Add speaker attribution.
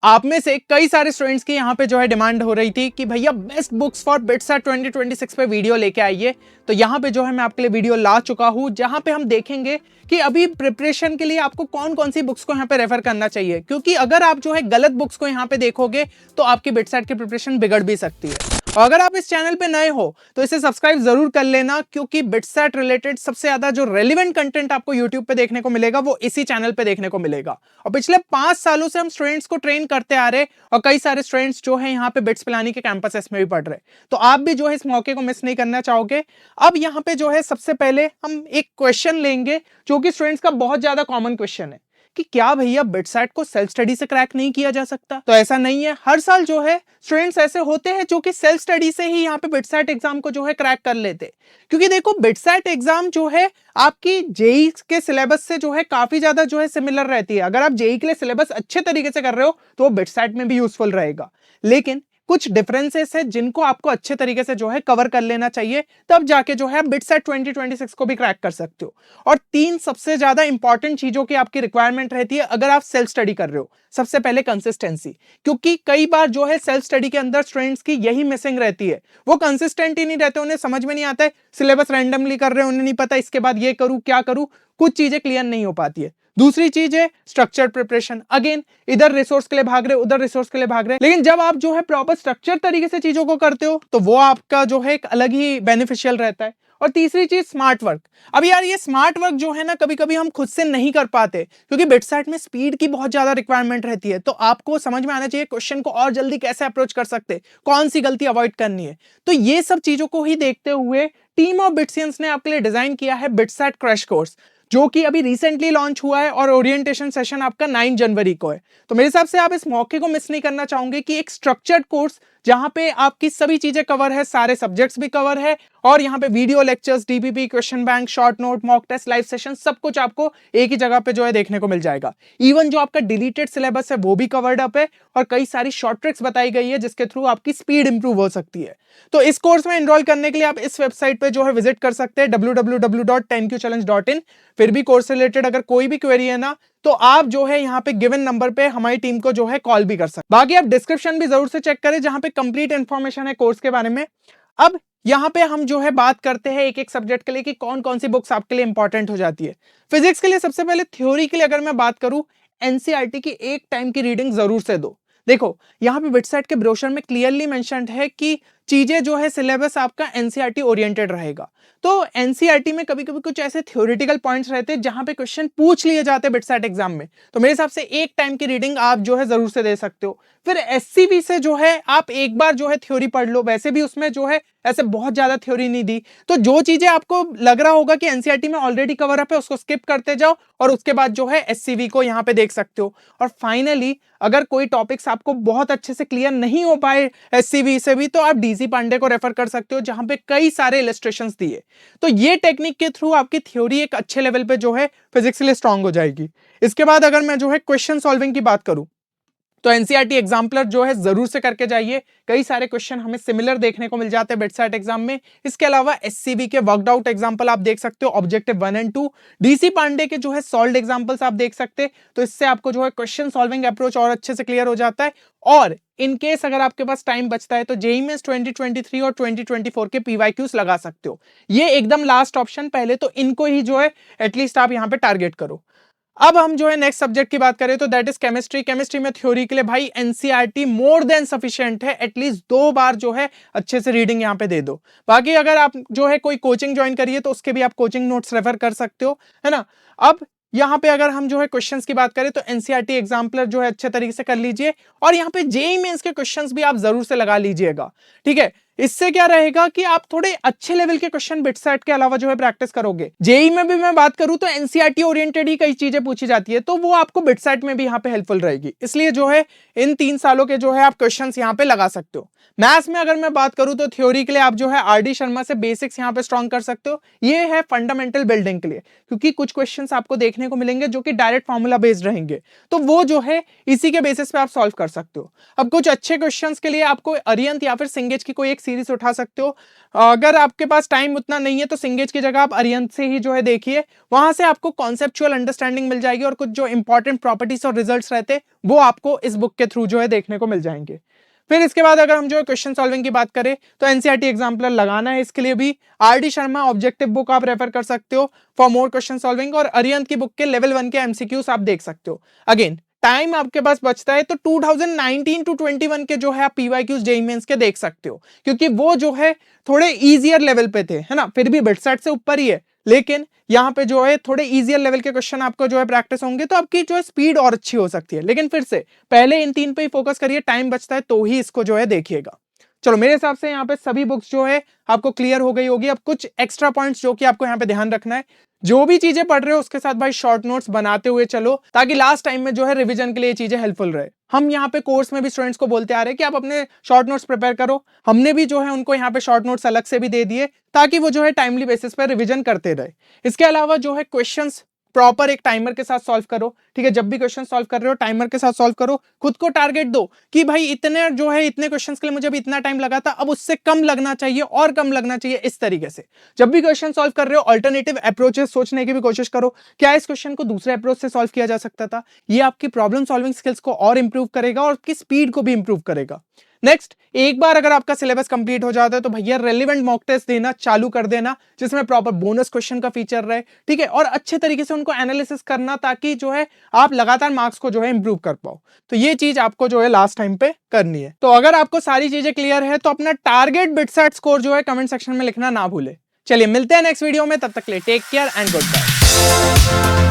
Speaker 1: आप में से कई सारे स्टूडेंट्स की यहाँ पे जो है डिमांड हो रही थी कि भैया बेस्ट बुक्स फॉर बिट्सैट 2026 पे वीडियो लेके आइए। तो यहाँ पे जो है मैं आपके लिए वीडियो ला चुका हूँ, जहाँ पे हम देखेंगे कि अभी प्रिपरेशन के लिए आपको कौन कौन सी बुक्स को यहाँ पे रेफर करना चाहिए, क्योंकि अगर आप जो है गलत बुक्स को यहाँ पे देखोगे तो आपकी बिट्सैट की प्रिपरेशन बिगड़ भी सकती है। और अगर आप इस चैनल पे नए हो तो इसे सब्सक्राइब जरूर कर लेना, क्योंकि बिट्सैट रिलेटेड सबसे ज्यादा जो रेलिवेंट कंटेंट आपको यूट्यूब पे देखने को मिलेगा वो इसी चैनल पे देखने को मिलेगा। और पिछले 5 सालों से हम स्टूडेंट्स को ट्रेन करते आ रहे और कई सारे स्टूडेंट्स जो है यहाँ पे बिट्स पिलानी के कैंपसेस में भी पढ़ रहे, तो आप भी जो है इस मौके को मिस नहीं करना चाहोगे। अब यहाँ पे जो है सबसे पहले हम एक क्वेश्चन लेंगे जो कि स्टूडेंट्स का बहुत ज्यादा कॉमन क्वेश्चन है कि क्या भैया बिट्सैट को सेल्फ स्टडी से क्रैक नहीं किया जा सकता। तो ऐसा नहीं है, हर साल जो है स्टूडेंट्स ऐसे होते हैं जो कि सेल्फ स्टडी से ही यहाँ पे बिट्सैट एग्जाम को जो है क्रैक कर लेते। क्योंकि देखो बिट्सैट एग्जाम जो है आपकी जेई के सिलेबस से जो है काफी ज्यादा जो है सिमिलर रहती है। अगर आप जेई के लिए सिलेबस अच्छे तरीके से कर रहे हो तो वो बिट्सैट में भी यूजफुल रहेगा, लेकिन कुछ डिफरेंसेस है जिनको आपको अच्छे तरीके से जो है कवर कर लेना चाहिए, तब जाके जो है बिट्सैट 2026 को भी क्रैक कर सकते हो। और 3 सबसे ज्यादा इंपॉर्टेंट चीजों की आपकी रिक्वायरमेंट रहती है अगर आप सेल्फ स्टडी कर रहे हो। सबसे पहले कंसिस्टेंसी, क्योंकि कई बार जो है सेल्फ स्टडी के अंदर स्टूडेंट्स की यही मिसिंग रहती है, वो कंसिस्टेंट ही नहीं रहते, उन्हें समझ में नहीं आता है, सिलेबस रैंडमली कर रहे हैं, उन्हें नहीं पता इसके बाद ये करूं क्या करूं, कुछ चीजें क्लियर नहीं हो पाती है। दूसरी चीज है स्ट्रक्चर्ड प्रिपरेशन, अगेन इधर रिसोर्स के लिए भाग रहे उधर रिसोर्स के लिए भाग रहे, लेकिन जब आप जो है प्रॉपर स्ट्रक्चर तरीके से चीजों को करते हो तो वो आपका जो है एक अलग ही बेनिफिशियल रहता है। और तीसरी चीज स्मार्ट वर्क। अब यार ये स्मार्ट वर्क जो है ना कभी कभी हम खुद से नहीं कर पाते, क्योंकि बिट्सैट में स्पीड की बहुत ज्यादा रिक्वायरमेंट रहती है, तो आपको समझ में आना चाहिए क्वेश्चन को और जल्दी कैसे अप्रोच कर सकते, कौन सी गलती अवॉइड करनी है। तो ये सब चीजों को ही देखते हुए टीम ऑफ बिट्सियंस ने आपके लिए डिजाइन किया है बिट्सैट क्रैश कोर्स, जो कि अभी रिसेंटली लॉन्च हुआ है और ओरिएंटेशन सेशन आपका 9 जनवरी को है। तो मेरे हिसाब से आप इस मौके को मिस नहीं करना चाहोगे कि एक स्ट्रक्चर्ड कोर्स जहां पे आपकी सभी चीजें कवर है, सारे सब्जेक्ट्स भी कवर है, और यहाँ पे video lectures, DPP, question bank, short note, mock test, live session, सब कुछ आपको एक ही जगह पे जो है देखने को मिल जाएगा। इवन जो आपका डिलीटेड सिलेबस है वो भी कवर्ड अप है, और कई सारी शॉर्ट ट्रिक्स बताई गई है जिसके थ्रू आपकी स्पीड इंप्रूव हो सकती है। तो इस कोर्स में एनरोल करने के लिए आप इस वेबसाइट पे जो है विजिट कर सकते हैं www.10qchallenge.in। फिर भी कोर्स रिलेटेड अगर कोई भी क्वेरी है ना तो आप जो है यहाँ पे गिवन नंबर पे हमारी टीम को जो है कॉल भी कर सकते हैं। बाकी आप डिस्क्रिप्शन भी जरूर से चेक करें जहां पे कंप्लीट इंफॉर्मेशन है कोर्स के बारे में। अब यहाँ पे हम जो है बात करते हैं एक एक सब्जेक्ट के लिए कि कौन कौन सी बुक्स आपके लिए इंपॉर्टेंट हो जाती है। फिजिक्स के लिए सबसे पहले थ्योरी के लिए अगर मैं बात करूं, एनसीईआरटी की एक टाइम की रीडिंग जरूर से दो। देखो यहाँ पे बिट्सैट के ब्रोशर में क्लियरली मेंशन्ड है कि चीजें जो है सिलेबस आपका एनसीईआरटी ओरिएंटेड रहेगा। तो एनसीईआरटी में कभी कभी कुछ ऐसे थ्योरेटिकल पॉइंट्स रहते हैं जहां पे क्वेश्चन पूछ लिए जाते हैं बिट्सैट एग्जाम में, तो मेरे हिसाब से एक टाइम की रीडिंग आप जो है जरूर से दे सकते हो। फिर एससीबी से जो है आप एक बार जो है थ्योरी पढ़ लो, वैसे भी उसमें जो है ऐसे बहुत ज्यादा थ्योरी नहीं दी, तो जो चीजें आपको लग रहा होगा कि एनसीईआरटी में ऑलरेडी कवर अप है उसको स्किप करते जाओ और उसके बाद जो है एससीबी को यहाँ पे देख सकते हो। और फाइनली अगर कोई टॉपिक्स आपको बहुत अच्छे से क्लियर नहीं हो पाए एससीबी से भी, तो आप डीसी पांडे को रेफर कर सकते हो जहां पे कई सारे इलस्ट्रेशंस दिए। तो ये टेक्निक के थ्रू आपकी थ्योरी एक अच्छे लेवल पे जो है फिजिक्स के लिए स्ट्रांग हो जाएगी। इसके बाद अगर मैं जो है क्वेश्चन सॉल्विंग की बात करूं तो एनसीईआरटी एग्जाम्पलर जो है जरूर से करके जाइए, कई सारे क्वेश्चन हमें सिमिलर देखने को मिल जाते हैं बिट्सैट एग्जाम में। इसके अलावा एससीबी के वर्कड आउट एग्जांपल आप देख सकते हो, ऑब्जेक्टिव 1 एंड 2, डीसी पांडे के जो है सॉल्व्ड एग्जांपल्स आप देख सकते हैं, तो इससे आपको जो है क्वेश्चन सॉल्विंग अप्रोच और अच्छे से क्लियर हो जाता है। और इन केस अगर आपके पास टाइम बचता है तो जेईई मेंस 2023 और 2024 के पीवाईक्यूज लगा सकते हो, ये एकदम लास्ट ऑप्शन, पहले तो इनको ही जो है एटलीस्ट आप यहाँ पे टारगेट करो। अब हम जो है नेक्स्ट सब्जेक्ट की बात करें तो दैट इज केमिस्ट्री। केमिस्ट्री में थ्योरी के लिए भाई एनसीईआरटी मोर देन सफिशिएंट है, एटलीस्ट 2 बार जो है अच्छे से रीडिंग यहाँ पे दे दो। बाकी अगर आप जो है कोई कोचिंग ज्वाइन करिए तो उसके भी आप कोचिंग नोट्स रेफर कर सकते हो, है ना। अब यहाँ पे अगर हम जो है क्वेश्चंस की बात करें तो एनसीईआरटी एग्जाम्पलर जो है अच्छे तरीके से कर लीजिए, और यहाँ पे जेईई मेंस के क्वेश्चंस भी आप जरूर से लगा लीजिएगा, ठीक है। इससे क्या रहेगा कि आप थोड़े अच्छे लेवल के क्वेश्चन बिट्सैट के अलावा जो है प्रैक्टिस करोगे। जेईई में भी मैं बात करूं तो एनसीईआरटी ओरिएंटेड ही कई चीजें पूछी जाती है, तो वो आपको बिट्सैट में भी यहाँ पे हेल्पफुल रहेगी, इसलिए जो है इन 3 सालों के जो है आप क्वेश्चंस यहाँ पे लगा सकते हो। मैथ्स में अगर मैं बात करूं तो थ्योरी के लिए आप जो है आरडी शर्मा से बेसिक्स यहाँ पे स्ट्रॉन्ग कर सकते हो, ये है फंडामेंटल बिल्डिंग के लिए, क्योंकि कुछ क्वेश्चंस आपको देखने को मिलेंगे जो कि डायरेक्ट फॉर्मूला बेस्ड रहेंगे, तो वो जो है इसी के बेसिस पे आप सॉल्व कर सकते हो। अब कुछ अच्छे क्वेश्चंस के लिए आपको अरिहंत या फिर सिंगेज की कोई एक सीरीज उठा सकते हो। अगर आपके पास टाइम उतना नहीं है तो सिंगेज की जगह आप अरिहंत से ही जो है देखिए, वहां से आपको कॉन्सेप्चुअल अंडरस्टैंडिंग मिल जाएगी और कुछ जो इंपॉर्टेंट प्रॉपर्टीज और रिजल्ट्स रहते वो आपको इस बुक के थ्रू जो है देखने को मिल जाएंगे। फिर इसके बाद अगर हम जो क्वेश्चन सॉल्विंग की बात करें तो एनसीईआरटी एग्जाम्पलर लगाना है, इसके लिए भी आर.डी. शर्मा ऑब्जेक्टिव बुक आप रेफर कर सकते हो फॉर मोर क्वेश्चन सॉल्विंग, और अरिहंत की बुक के लेवल 1 के एमसीक्यूज आप देख सकते हो। अगेन टाइम आपके पास बचता है तो 2019 टू 21 के जो है आप पीवाईक्यूज जेईई मेंस के देख सकते हो, क्योंकि वो जो है थोड़े इजियर लेवल पे थे, है ना, फिर भी बिटसेट से ऊपर ही है, लेकिन यहाँ पे जो है थोड़े इजियर लेवल के क्वेश्चन आपको जो है प्रैक्टिस होंगे तो आपकी जो है स्पीड और अच्छी हो सकती है। लेकिन फिर से पहले इन 3 पे ही फोकस करिए, टाइम बचता है तो ही इसको जो है देखिएगा। चलो मेरे हिसाब से यहाँ पे सभी बुक्स जो है आपको क्लियर हो गई होगी। अब कुछ एक्स्ट्रा पॉइंट्स जो कि आपको यहाँ पे ध्यान रखना है, जो भी चीजें पढ़ रहे हो उसके साथ भाई शॉर्ट नोट्स बनाते हुए चलो, ताकि लास्ट टाइम में जो है रिवीजन के लिए चीजें हेल्पफुल रहे। हम यहाँ पे कोर्स में भी स्टूडेंट्स को बोलते आ रहे हैं कि आप अपने शॉर्ट नोट्स प्रिपेयर करो, हमने भी जो है उनको यहाँ पे शॉर्ट नोट्स अलग से भी दे दिए ताकि वो जो है टाइमली बेसिस पर रिवीजन करते रहे। इसके अलावा जो है क्वेश्चंस प्रॉपर एक टाइमर के साथ सॉल्व करो, ठीक है, जब भी क्वेश्चन सॉल्व कर रहे हो टाइमर के साथ सॉल्व करो, खुद को टारगेट दो कि भाई इतने जो है इतने क्वेश्चंस के लिए मुझे अभी इतना टाइम लगा था, अब उससे कम लगना चाहिए और कम लगना चाहिए। इस तरीके से जब भी क्वेश्चन सॉल्व कर रहे हो अल्टरनेटिव अप्रोचेस सोचने की भी कोशिश करो, क्या इस क्वेश्चन को दूसरे अप्रोच से सॉल्व किया जा सकता था। ये आपकी प्रॉब्लम सॉल्विंग स्किल्स को और इंप्रूव करेगा और आपकी स्पीड को भी इंप्रूव करेगा। नेक्स्ट, एक बार अगर आपका सिलेबस कंप्लीट हो जाता है तो भैया रेलिवेंट मॉक टेस्ट देना चालू कर देना, जिसमें प्रॉपर बोनस क्वेश्चन का फीचर रहे, ठीक है, और अच्छे तरीके से उनको एनालिसिस करना ताकि जो है आप लगातार मार्क्स को जो है इंप्रूव कर पाओ। तो ये चीज आपको जो है लास्ट टाइम पे करनी है। तो अगर आपको सारी चीजें क्लियर है तो अपना टारगेट बिटसेट स्कोर जो है कमेंट सेक्शन में लिखना ना भूले। चलिए मिलते हैं नेक्स्ट वीडियो में, तब तक के लिए take care and good bye.